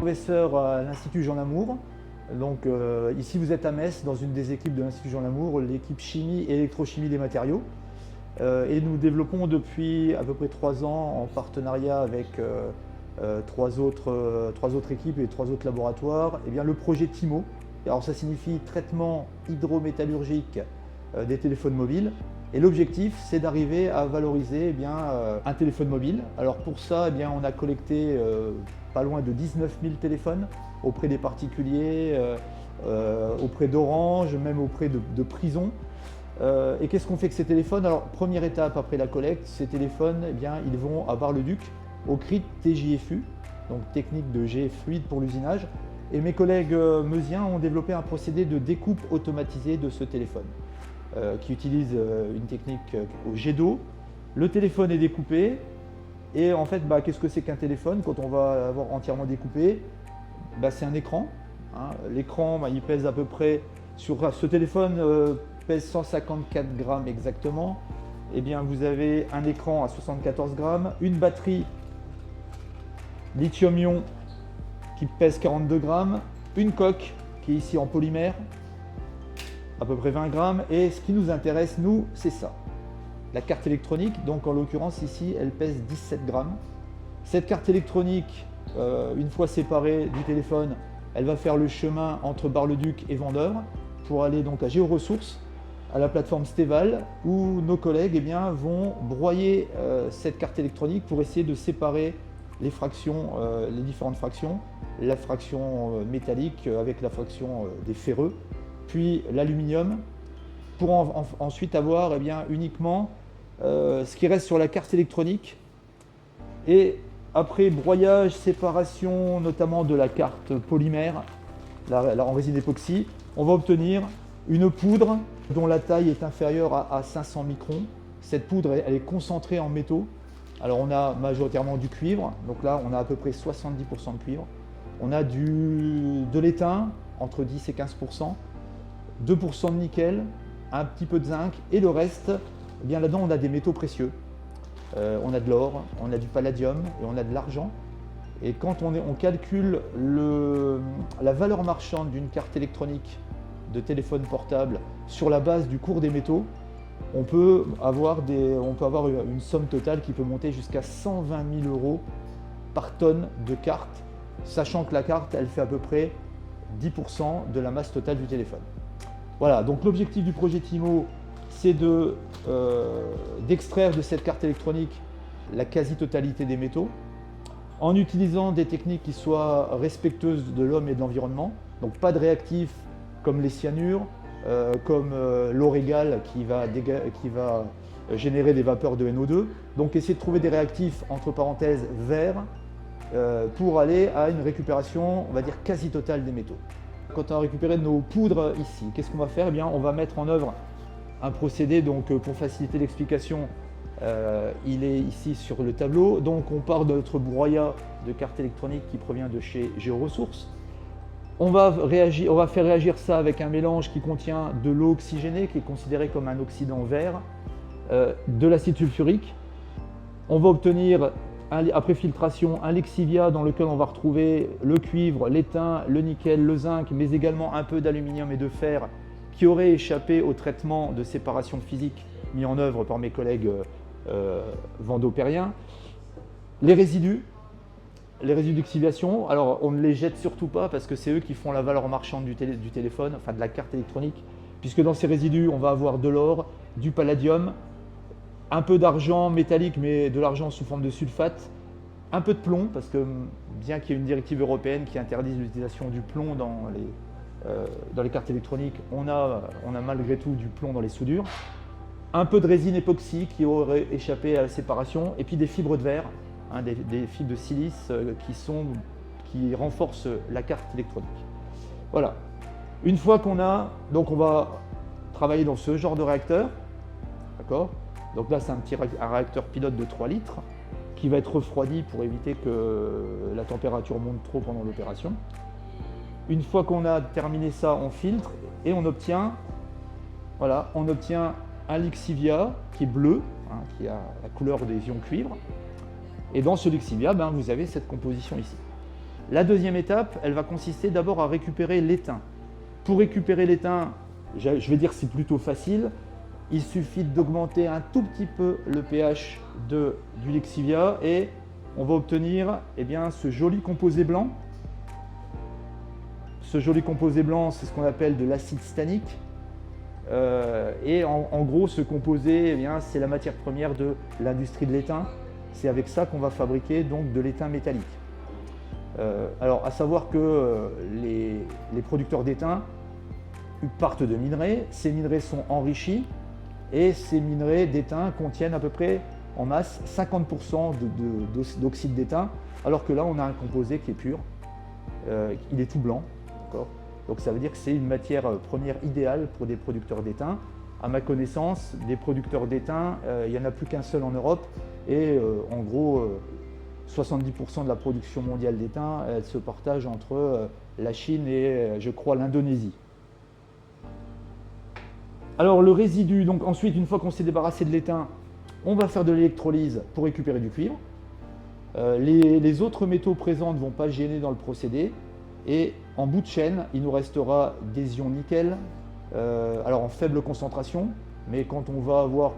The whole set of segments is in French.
Professeur à l'Institut Jean Lamour. Donc ici vous êtes à Metz dans une des équipes de l'Institut Jean Lamour, l'équipe chimie et électrochimie des matériaux. Et nous développons depuis à peu près 3 ans en partenariat avec trois autres équipes et 3 autres laboratoires, eh bien, le projet TIMO. Alors ça signifie traitement hydrométallurgique des téléphones mobiles. Et l'objectif, c'est d'arriver à valoriser un téléphone mobile. Alors pour ça, on a collecté pas loin de 19 000 téléphones auprès des particuliers, auprès d'Orange, même auprès de prisons. Et qu'est-ce qu'on fait avec ces téléphones? Alors première étape après la collecte, ces téléphones, ils vont à Bar-le-Duc, au CRIT TJFU, donc technique de jet fluide pour l'usinage. Et mes collègues meusiens ont développé un procédé de découpe automatisée de ce téléphone. Qui utilise une technique au jet d'eau. Le téléphone est découpé et en fait, qu'est-ce que c'est qu'un téléphone quand on va l'avoir entièrement découpé? C'est un écran. L'écran, il pèse à peu près, sur ce téléphone pèse 154 grammes exactement. Eh bien, vous avez un écran à 74 grammes, une batterie lithium-ion qui pèse 42 grammes, une coque qui est ici en polymère, à peu près 20 grammes, et ce qui nous intéresse, nous, c'est ça. La carte électronique, donc en l'occurrence ici, elle pèse 17 grammes. Cette carte électronique, une fois séparée du téléphone, elle va faire le chemin entre Bar-le-Duc et Vendeuvre pour aller donc à Géoressources, à la plateforme Steval, où nos collègues vont broyer cette carte électronique pour essayer de séparer les fractions, les différentes fractions, la fraction métallique avec la fraction des ferreux, puis l'aluminium, pour ensuite avoir uniquement ce qui reste sur la carte électronique. Et après broyage, séparation notamment de la carte polymère, en résine époxy, on va obtenir une poudre dont la taille est inférieure à 500 microns. Cette poudre, elle est concentrée en métaux. Alors on a majoritairement du cuivre, donc là on a à peu près 70% de cuivre. On a de l'étain, entre 10 et 15%. 2% de nickel, un petit peu de zinc et le reste, là-dedans on a des métaux précieux. On a de l'or, on a du palladium et on a de l'argent. Et quand on calcule la valeur marchande d'une carte électronique de téléphone portable sur la base du cours des métaux, on peut avoir une somme totale qui peut monter jusqu'à 120 000 € par tonne de carte, sachant que la carte, elle fait à peu près 10% de la masse totale du téléphone. Voilà, donc l'objectif du projet TIMO, c'est d'extraire de cette carte électronique la quasi-totalité des métaux, en utilisant des techniques qui soient respectueuses de l'homme et de l'environnement, donc pas de réactifs comme les cyanures, comme l'eau régale qui va générer des vapeurs de NO2, donc essayer de trouver des réactifs, entre parenthèses, verts, pour aller à une récupération, on va dire, quasi totale des métaux. Quand on a récupéré nos poudres ici, qu'est-ce qu'on va faire? On va mettre en œuvre un procédé, donc pour faciliter l'explication, il est ici sur le tableau. Donc on part de notre broyat de carte électronique qui provient de chez Géoressources. On va faire réagir ça avec un mélange qui contient de l'eau oxygénée, qui est considéré comme un oxydant vert, de l'acide sulfurique. On va obtenir, après filtration, un lexivia dans lequel on va retrouver le cuivre, l'étain, le nickel, le zinc, mais également un peu d'aluminium et de fer qui auraient échappé au traitement de séparation physique mis en œuvre par mes collègues vendopériens. Les résidus d'exfoliation, alors on ne les jette surtout pas parce que c'est eux qui font la valeur marchande du téléphone, enfin de la carte électronique, puisque dans ces résidus, on va avoir de l'or, du palladium, un peu d'argent métallique, mais de l'argent sous forme de sulfate, un peu de plomb, parce que bien qu'il y ait une directive européenne qui interdise l'utilisation du plomb dans les cartes électroniques, on a malgré tout du plomb dans les soudures, un peu de résine époxy qui aurait échappé à la séparation, et puis des fibres de verre, des fibres de silice qui renforcent la carte électronique. Voilà. Une fois qu'on on va travailler dans ce genre de réacteur, d'accord ? Donc là, c'est un réacteur pilote de 3 litres qui va être refroidi pour éviter que la température monte trop pendant l'opération. Une fois qu'on a terminé ça, on filtre et on obtient un lexivia qui est bleu, qui a la couleur des ions cuivre. Et dans ce lexivia, vous avez cette composition ici. La deuxième étape, elle va consister d'abord à récupérer l'étain. Pour récupérer l'étain, je vais dire que c'est plutôt facile. Il suffit d'augmenter un tout petit peu le pH du Lexivia et on va obtenir ce joli composé blanc. Ce joli composé blanc, c'est ce qu'on appelle de l'acide stannique. Et en gros, ce composé, c'est la matière première de l'industrie de l'étain. C'est avec ça qu'on va fabriquer donc de l'étain métallique. Alors, à savoir que les producteurs d'étain partent de minerais. Ces minerais sont enrichis et ces minerais d'étain contiennent à peu près en masse 50% d'oxyde d'étain, alors que là, on a un composé qui est pur. Il est tout blanc. Donc ça veut dire que c'est une matière première idéale pour des producteurs d'étain. À ma connaissance, des producteurs d'étain, il n'y en a plus qu'un seul en Europe et en gros 70% de la production mondiale d'étain, elle se partage entre la Chine et je crois l'Indonésie. Alors le résidu, donc ensuite une fois qu'on s'est débarrassé de l'étain, on va faire de l'électrolyse pour récupérer du cuivre. Les autres métaux présents ne vont pas gêner dans le procédé. Et en bout de chaîne, il nous restera des ions nickel, alors en faible concentration, mais quand on va avoir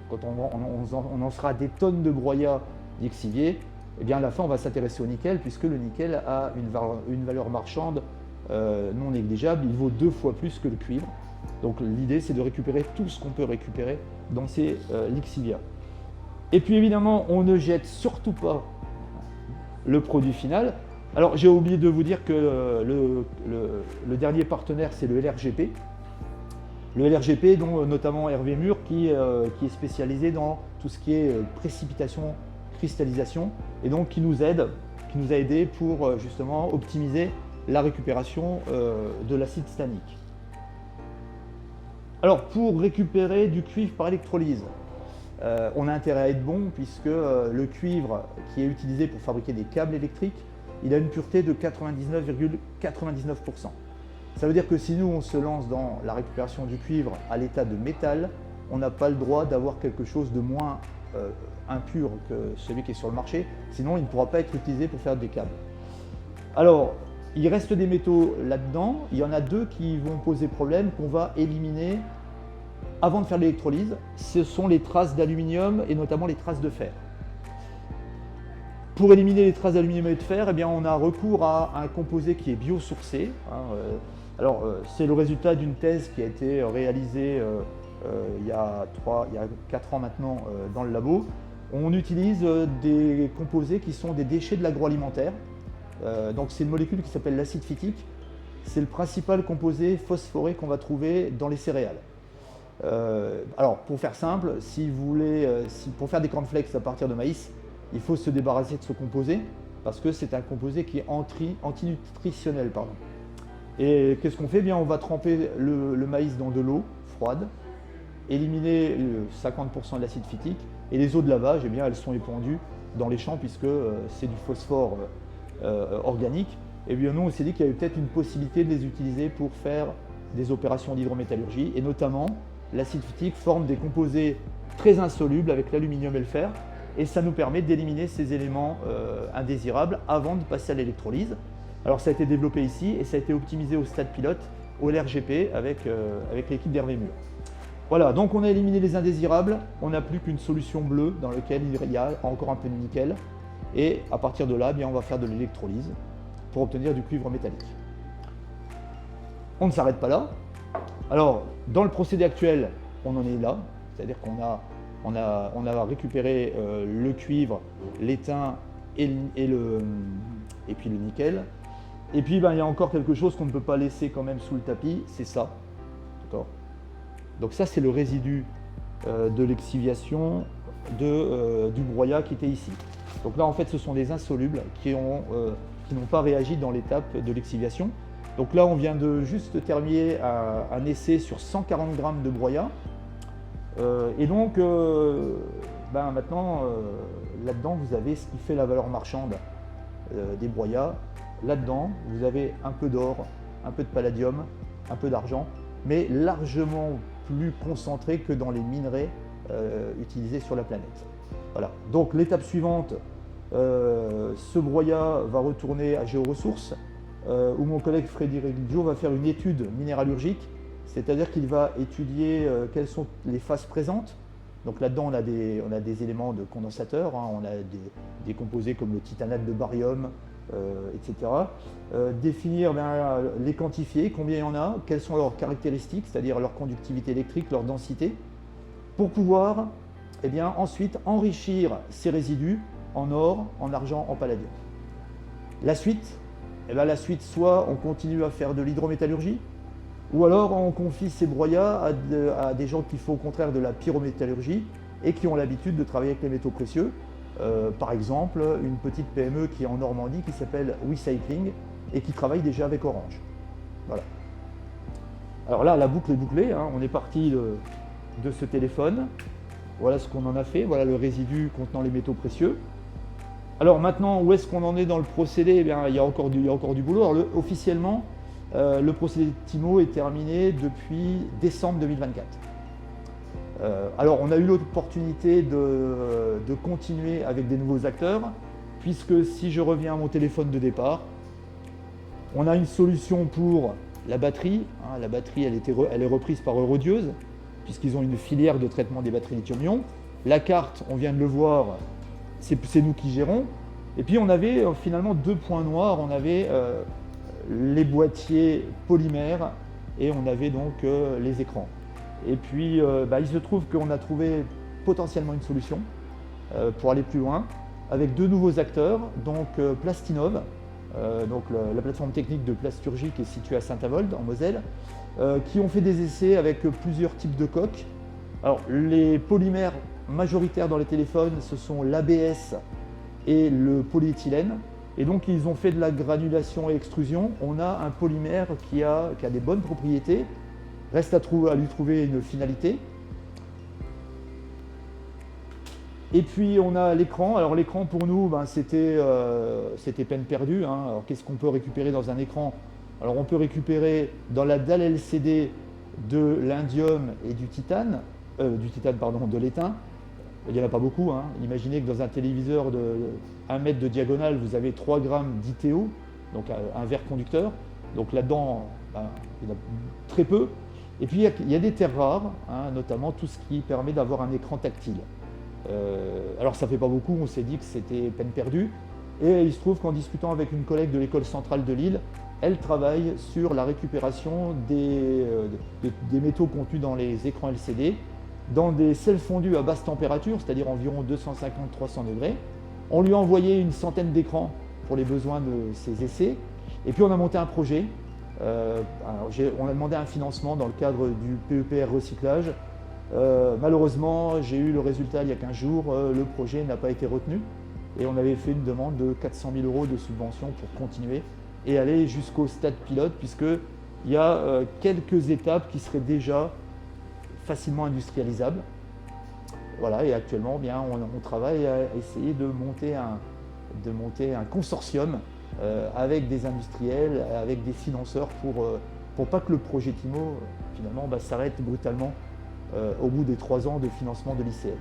quand on en sera à des tonnes de broyat lixiviés, à la fin on va s'intéresser au nickel, puisque le nickel a une valeur marchande non négligeable, il vaut 2 fois plus que le cuivre. Donc l'idée c'est de récupérer tout ce qu'on peut récupérer dans ces lixivias. Et puis évidemment, on ne jette surtout pas le produit final. Alors j'ai oublié de vous dire que le dernier partenaire c'est le LRGP. Le LRGP dont notamment Hervé Mur qui est spécialisé dans tout ce qui est précipitation, cristallisation et donc qui nous a aidé pour justement optimiser la récupération de l'acide stannique. Alors pour récupérer du cuivre par électrolyse, on a intérêt à être bon puisque le cuivre qui est utilisé pour fabriquer des câbles électriques, il a une pureté de 99,99%. Ça veut dire que si nous on se lance dans la récupération du cuivre à l'état de métal, on n'a pas le droit d'avoir quelque chose de moins impur que celui qui est sur le marché, sinon il ne pourra pas être utilisé pour faire des câbles. Alors, il reste des métaux là-dedans, il y en a 2 qui vont poser problème, qu'on va éliminer avant de faire l'électrolyse. Ce sont les traces d'aluminium et notamment les traces de fer. Pour éliminer les traces d'aluminium et de fer, on a recours à un composé qui est biosourcé. C'est le résultat d'une thèse qui a été réalisée il y a 4 ans maintenant dans le labo. On utilise des composés qui sont des déchets de l'agroalimentaire. Donc c'est une molécule qui s'appelle l'acide phytique. C'est le principal composé phosphoré qu'on va trouver dans les céréales. Alors pour faire simple, si vous voulez, pour faire des cornflakes à partir de maïs, il faut se débarrasser de ce composé parce que c'est un composé qui est antinutritionnel. Et qu'est-ce qu'on fait? On va tremper le maïs dans de l'eau froide, éliminer 50% de l'acide phytique et les eaux de lavage, elles sont épandues dans les champs puisque c'est du phosphore organique. Et bien nous on s'est dit qu'il y avait peut-être une possibilité de les utiliser pour faire des opérations d'hydrométallurgie et notamment l'acide phytique forme des composés très insolubles avec l'aluminium et le fer. Et ça nous permet d'éliminer ces éléments indésirables avant de passer à l'électrolyse. Alors ça a été développé ici et ça a été optimisé au stade pilote, au LRGP, avec l'équipe d'Hervé Mur. Voilà, donc on a éliminé les indésirables, on n'a plus qu'une solution bleue dans laquelle il y a encore un peu de nickel. Et à partir de là, on va faire de l'électrolyse pour obtenir du cuivre métallique. On ne s'arrête pas là. Alors, dans le procédé actuel, on en est là, c'est-à-dire qu'on a récupéré le cuivre, l'étain et puis le nickel. Et puis il y a encore quelque chose qu'on ne peut pas laisser quand même sous le tapis, c'est ça. Donc ça c'est le résidu de l'exciviation du broyat qui était ici. Donc là en fait ce sont des insolubles qui n'ont pas réagi dans l'étape de l'exciviation. Donc là on vient de juste terminer un essai sur 140 grammes de broyat. Et donc maintenant là-dedans vous avez ce qui fait la valeur marchande des broyats. Là-dedans vous avez un peu d'or, un peu de palladium, un peu d'argent, mais largement plus concentré que dans les minerais utilisés sur la planète. Voilà. Donc l'étape suivante, Ce broyat va retourner à Géoressources, où mon collègue Frédéric Dio va faire une étude minéralurgique, c'est-à-dire qu'il va étudier quelles sont les phases présentes. Donc là-dedans, on a des éléments de condensateur, hein, on a des composés comme le titanate de barium, etc. Définir, les quantifier, combien il y en a, quelles sont leurs caractéristiques, c'est-à-dire leur conductivité électrique, leur densité, pour pouvoir ensuite enrichir ces résidus en or, en argent, en palladium. La suite, soit on continue à faire de l'hydrométallurgie, ou alors on confie ces broyats à des gens qui font au contraire de la pyrométallurgie et qui ont l'habitude de travailler avec les métaux précieux. Par exemple, une petite PME qui est en Normandie qui s'appelle WeCycling et qui travaille déjà avec Orange. Voilà. Alors là, la boucle est bouclée, hein. On est parti de ce téléphone. Voilà ce qu'on en a fait, voilà le résidu contenant les métaux précieux. Alors maintenant, où est-ce qu'on en est dans le procédé? Eh bien, il y a encore du boulot. Alors, officiellement, le procédé de TIMO est terminé depuis décembre 2024. Alors, on a eu l'opportunité de continuer avec des nouveaux acteurs, puisque si je reviens à mon téléphone de départ, on a une solution pour la batterie. Hein, la batterie, elle est reprise par Eurodieuse, puisqu'ils ont une filière de traitement des batteries lithium-ion. La carte, on vient de le voir, c'est nous qui gérons. Et puis on avait finalement deux points noirs, on avait les boîtiers polymères et on avait donc les écrans. Et puis il se trouve qu'on a trouvé potentiellement une solution pour aller plus loin avec deux nouveaux acteurs, donc Plastinov, donc la plateforme technique de plasturgie qui est située à Saint-Avold en Moselle, qui ont fait des essais avec plusieurs types de coques. Alors les polymères majoritaires dans les téléphones, ce sont l'ABS et le polyéthylène. Et donc ils ont fait de la granulation et extrusion. On a un polymère qui a des bonnes propriétés. Reste à lui trouver une finalité. Et puis on a l'écran. Alors l'écran pour nous, c'était peine perdue, hein. Alors qu'est-ce qu'on peut récupérer dans un écran? Alors on peut récupérer dans la dalle LCD de l'indium et du titane, de l'étain. Il n'y en a pas beaucoup, hein. Imaginez que dans un téléviseur de 1 mètre de diagonale, vous avez 3 grammes d'ITO, donc un verre conducteur. Donc là-dedans, il y en a très peu. Et puis il y a des terres rares, hein, notamment tout ce qui permet d'avoir un écran tactile. Alors ça ne fait pas beaucoup, on s'est dit que c'était peine perdue. Et il se trouve qu'en discutant avec une collègue de l'école centrale de Lille, elle travaille sur la récupération des métaux contenus dans les écrans LCD, dans des sels fondus à basse température, c'est-à-dire environ 250-300 degrés. On lui a envoyé une centaine d'écrans pour les besoins de ses essais. Et puis on a monté un projet. On a demandé un financement dans le cadre du PEPR recyclage. Malheureusement, j'ai eu le résultat il y a 15 jours. Le projet n'a pas été retenu. Et on avait fait une demande de 400 000 € de subvention pour continuer et aller jusqu'au stade pilote, puisqu'il y a quelques étapes qui seraient déjà facilement industrialisable. Voilà, et actuellement, on travaille à essayer de monter un consortium avec des industriels, avec des financeurs pour pas que le projet TIMO finalement s'arrête brutalement au bout des 3 ans de financement de l'ICL.